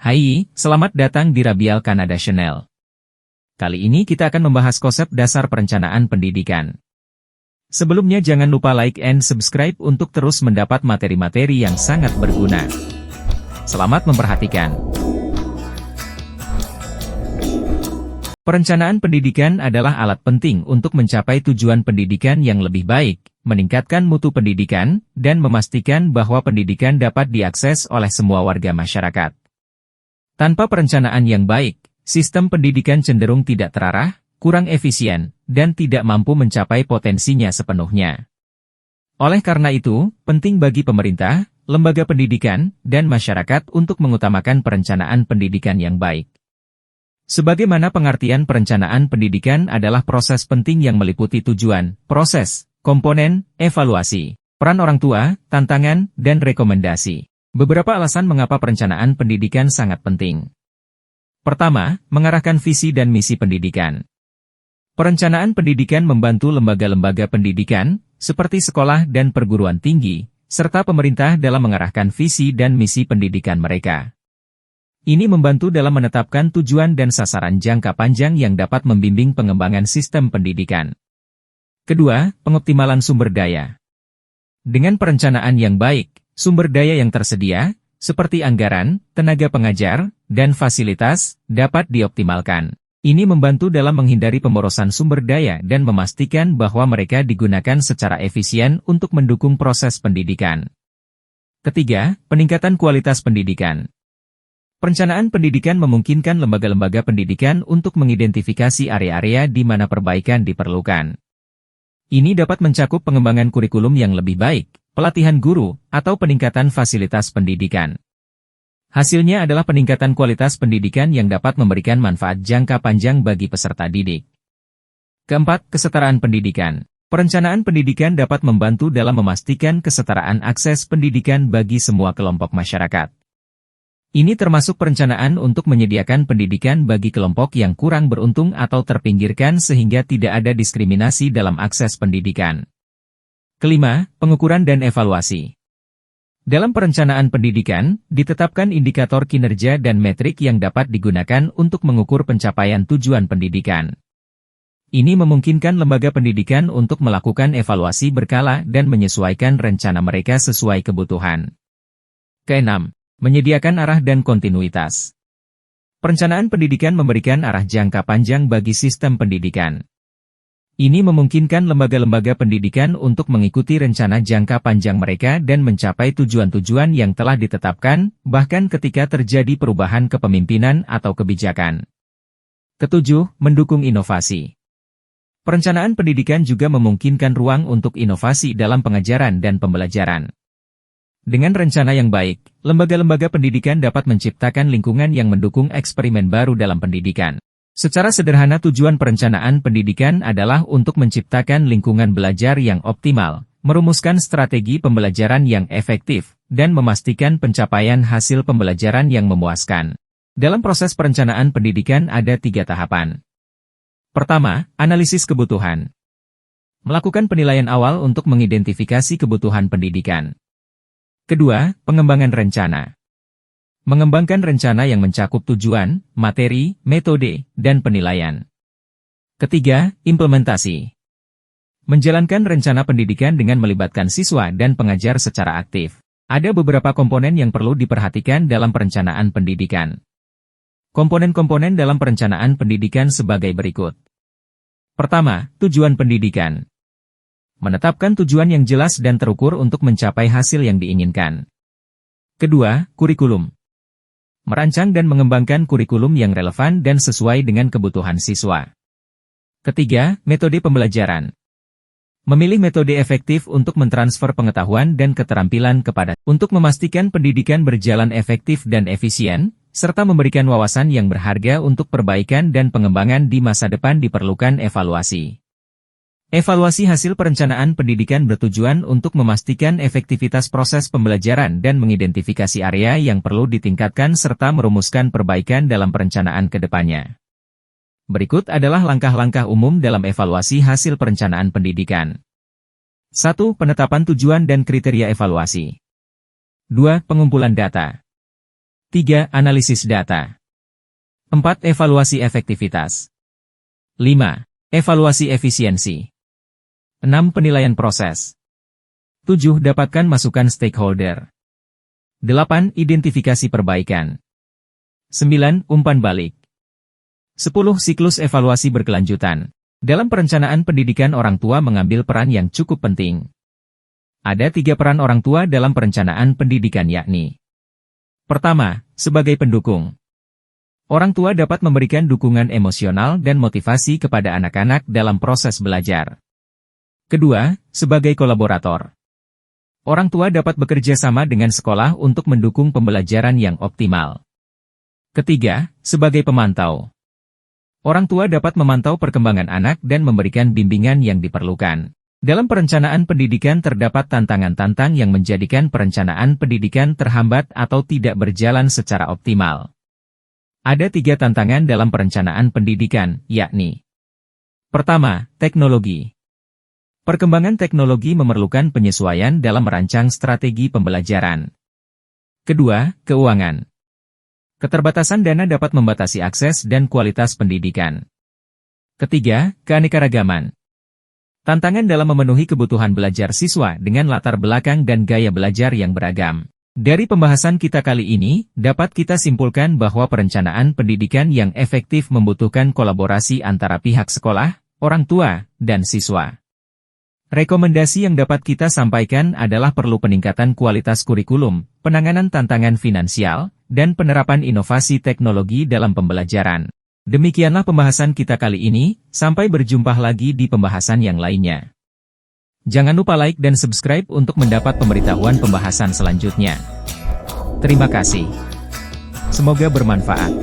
Hai, selamat datang di Rabial Kanada Channel. Kali ini kita akan membahas konsep dasar perencanaan pendidikan. Sebelumnya jangan lupa like and subscribe untuk terus mendapat materi-materi yang sangat berguna. Selamat memperhatikan. Perencanaan pendidikan adalah alat penting untuk mencapai tujuan pendidikan yang lebih baik, meningkatkan mutu pendidikan, dan memastikan bahwa pendidikan dapat diakses oleh semua warga masyarakat. Tanpa perencanaan yang baik, sistem pendidikan cenderung tidak terarah, kurang efisien, dan tidak mampu mencapai potensinya sepenuhnya. Oleh karena itu, penting bagi pemerintah, lembaga pendidikan, dan masyarakat untuk mengutamakan perencanaan pendidikan yang baik. Sebagaimana pengertian perencanaan pendidikan adalah proses penting yang meliputi tujuan, proses, komponen, evaluasi, peran orang tua, tantangan, dan rekomendasi. Beberapa alasan mengapa perencanaan pendidikan sangat penting. Pertama, mengarahkan visi dan misi pendidikan. Perencanaan pendidikan membantu lembaga-lembaga pendidikan, seperti sekolah dan perguruan tinggi, serta pemerintah dalam mengarahkan visi dan misi pendidikan mereka. Ini membantu dalam menetapkan tujuan dan sasaran jangka panjang yang dapat membimbing pengembangan sistem pendidikan. Kedua, pengoptimalan sumber daya. Dengan perencanaan yang baik, sumber daya yang tersedia, seperti anggaran, tenaga pengajar, dan fasilitas, dapat dioptimalkan. Ini membantu dalam menghindari pemborosan sumber daya dan memastikan bahwa mereka digunakan secara efisien untuk mendukung proses pendidikan. Ketiga, peningkatan kualitas pendidikan. Perencanaan pendidikan memungkinkan lembaga-lembaga pendidikan untuk mengidentifikasi area-area di mana perbaikan diperlukan. Ini dapat mencakup pengembangan kurikulum yang lebih baik, pelatihan guru, atau peningkatan fasilitas pendidikan. Hasilnya adalah peningkatan kualitas pendidikan yang dapat memberikan manfaat jangka panjang bagi peserta didik. Keempat, kesetaraan pendidikan. Perencanaan pendidikan dapat membantu dalam memastikan kesetaraan akses pendidikan bagi semua kelompok masyarakat. Ini termasuk perencanaan untuk menyediakan pendidikan bagi kelompok yang kurang beruntung atau terpinggirkan sehingga tidak ada diskriminasi dalam akses pendidikan. Kelima, pengukuran dan evaluasi. Dalam perencanaan pendidikan, ditetapkan indikator kinerja dan metrik yang dapat digunakan untuk mengukur pencapaian tujuan pendidikan. Ini memungkinkan lembaga pendidikan untuk melakukan evaluasi berkala dan menyesuaikan rencana mereka sesuai kebutuhan. Keenam, menyediakan arah dan kontinuitas. Perencanaan pendidikan memberikan arah jangka panjang bagi sistem pendidikan. Ini memungkinkan lembaga-lembaga pendidikan untuk mengikuti rencana jangka panjang mereka dan mencapai tujuan-tujuan yang telah ditetapkan, bahkan ketika terjadi perubahan kepemimpinan atau kebijakan. Ketujuh, mendukung inovasi. Perencanaan pendidikan juga memungkinkan ruang untuk inovasi dalam pengajaran dan pembelajaran. Dengan rencana yang baik, lembaga-lembaga pendidikan dapat menciptakan lingkungan yang mendukung eksperimen baru dalam pendidikan. Secara sederhana tujuan perencanaan pendidikan adalah untuk menciptakan lingkungan belajar yang optimal, merumuskan strategi pembelajaran yang efektif, dan memastikan pencapaian hasil pembelajaran yang memuaskan. Dalam proses perencanaan pendidikan ada 3 tahapan. Pertama, analisis kebutuhan. Melakukan penilaian awal untuk mengidentifikasi kebutuhan pendidikan. Kedua, pengembangan rencana. Mengembangkan rencana yang mencakup tujuan, materi, metode, dan penilaian. Ketiga, implementasi. Menjalankan rencana pendidikan dengan melibatkan siswa dan pengajar secara aktif. Ada beberapa komponen yang perlu diperhatikan dalam perencanaan pendidikan. Komponen-komponen dalam perencanaan pendidikan sebagai berikut. Pertama, tujuan pendidikan. Menetapkan tujuan yang jelas dan terukur untuk mencapai hasil yang diinginkan. Kedua, kurikulum. Merancang dan mengembangkan kurikulum yang relevan dan sesuai dengan kebutuhan siswa. Ketiga, metode pembelajaran. Memilih metode efektif untuk mentransfer pengetahuan dan keterampilan kepada untuk memastikan pendidikan berjalan efektif dan efisien, serta memberikan wawasan yang berharga untuk perbaikan dan pengembangan di masa depan diperlukan evaluasi. Evaluasi hasil perencanaan pendidikan bertujuan untuk memastikan efektivitas proses pembelajaran dan mengidentifikasi area yang perlu ditingkatkan serta merumuskan perbaikan dalam perencanaan ke depannya. Berikut adalah langkah-langkah umum dalam evaluasi hasil perencanaan pendidikan. 1. Penetapan tujuan dan kriteria evaluasi. 2. Pengumpulan data. 3. Analisis data. 4. Evaluasi efektivitas. 5. Evaluasi efisiensi. 6. Penilaian proses. 7. Dapatkan masukan stakeholder. 8. Identifikasi perbaikan. 9. Umpan balik. 10. Siklus evaluasi berkelanjutan. Dalam perencanaan pendidikan, orang tua mengambil peran yang cukup penting. Ada 3 peran orang tua dalam perencanaan pendidikan, yakni: pertama, sebagai pendukung. Orang tua dapat memberikan dukungan emosional dan motivasi kepada anak-anak dalam proses belajar. Kedua, sebagai kolaborator. Orang tua dapat bekerja sama dengan sekolah untuk mendukung pembelajaran yang optimal. Ketiga, sebagai pemantau. Orang tua dapat memantau perkembangan anak dan memberikan bimbingan yang diperlukan. Dalam perencanaan pendidikan terdapat tantangan-tantangan yang menjadikan perencanaan pendidikan terhambat atau tidak berjalan secara optimal. Ada 3 tantangan dalam perencanaan pendidikan, yakni: pertama, teknologi. Perkembangan teknologi memerlukan penyesuaian dalam merancang strategi pembelajaran. Kedua, keuangan. Keterbatasan dana dapat membatasi akses dan kualitas pendidikan. Ketiga, keanekaragaman. Tantangan dalam memenuhi kebutuhan belajar siswa dengan latar belakang dan gaya belajar yang beragam. Dari pembahasan kita kali ini, dapat kita simpulkan bahwa perencanaan pendidikan yang efektif membutuhkan kolaborasi antara pihak sekolah, orang tua, dan siswa. Rekomendasi yang dapat kita sampaikan adalah perlu peningkatan kualitas kurikulum, penanganan tantangan finansial, dan penerapan inovasi teknologi dalam pembelajaran. Demikianlah pembahasan kita kali ini, sampai berjumpa lagi di pembahasan yang lainnya. Jangan lupa like dan subscribe untuk mendapat pemberitahuan pembahasan selanjutnya. Terima kasih. Semoga bermanfaat.